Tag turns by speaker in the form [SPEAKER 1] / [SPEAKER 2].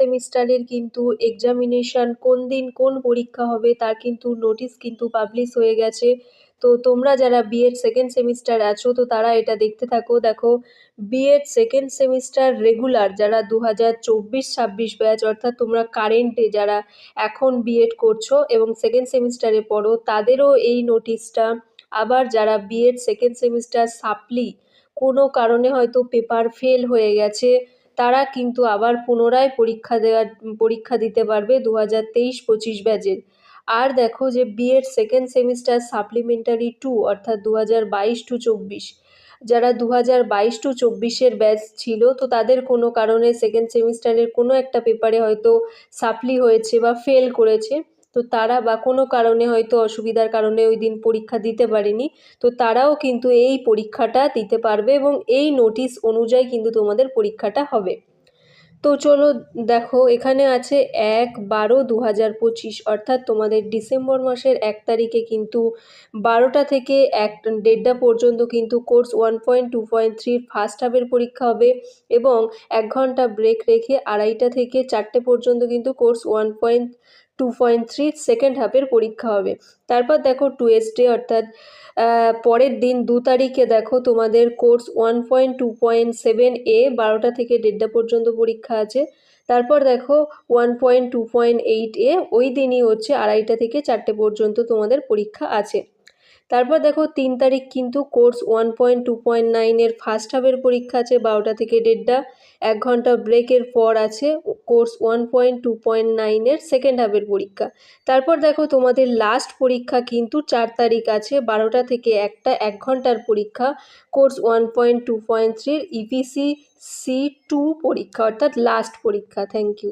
[SPEAKER 1] সেমিস্টারের কিন্তু এক্সামিনেশন কোন দিন কোন পরীক্ষা হবে তার কিন্তু নোটিশ কিন্তু পাবলিশ হয়ে গেছে। তো তোমরা যারা বিএড সেকেন্ড সেমিস্টার আছো তো তারা এটা দেখতে থাকো। দেখো, বিএড সেকেন্ড সেমিস্টার রেগুলার যারা 2024-26 ব্যাচ, অর্থাৎ তোমরা কারেন্টে যারা এখন বিএড করছো এবং সেকেন্ড সেমিস্টারে পড়ো তাদেরও এই নোটিশটা, আবার যারা বিএড সেকেন্ড সেমিস্টার সাপ্লি কোনো কারণে হয়তো পেপার ফেল হয়ে গেছে তারা কিন্তু আবার পুনরায় পরীক্ষা দিতে পারবে 2023-25 ব্যাচের। আর দেখো যে বিএড সেকেন্ড সেমিস্টার সাপ্লিমেন্টারি 2 অর্থাৎ 2022-24, যারা 2022-24 ব্যাচ ছিল তো তাদের কোনো কারণে সেকেন্ড সেমিস্টারের কোনো একটা পেপারে হয়তো সাপ্লি হয়েছে বা ফেল করেছে, তো তারা বা কোনো কারণে হয়তো অসুবিধার কারণে ওই দিন পরীক্ষা দিতে পারেনি, তো তারাও কিন্তু এই পরীক্ষাটা দিতে পারবে এবং এই নোটিশ অনুযায়ী কিন্তু তোমাদের পরীক্ষাটা হবে। তো চলো দেখো, এখানে আছে 1/12-2025, অর্থাৎ তোমাদের ডিসেম্বর মাসের 1 তারিখে কিন্তু 12টা থেকে 1-1:30 পর্যন্ত কিন্তু কোর্স 1.2.3 ফার্স্ট হাফের পরীক্ষা হবে এবং 1 ঘন্টা ব্রেক রেখে 2:30 থেকে 4টে পর্যন্ত কিন্তু কোর্স 1.2.3 সেকেন্ড হাফের পরীক্ষা হবে। তারপর দেখো টুয়েসডে অর্থাৎ পরের দিন 2 তারিখে দেখো তোমাদের কোর্স 1.2.7 12টা থেকে 1:30 পর্যন্ত পরীক্ষা আছে। তারপর দেখো 1.2.8 ওই দিনই হচ্ছে 2:30 থেকে 4টে পর্যন্ত তোমাদের পরীক্ষা আছে। তারপর দেখো 3 তারিখ কিন্তু কোর্স 1.2.9 ফার্স্ট হাফের পরীক্ষা আছে 12টা থেকে 1:30, 1 ঘন্টা ব্রেকের পর আছে কোর্স 1.2.9 সেকেন্ড হাফের পরীক্ষা। তারপর দেখো তোমাদের লাস্ট পরীক্ষা কিন্তু 4 তারিখ আছে 12টা থেকে 1টা, 1 ঘন্টার পরীক্ষা, কোর্স 1.2.3 ইপিসি C2 পরীক্ষা অর্থাৎ লাস্ট পরীক্ষা। Thank you.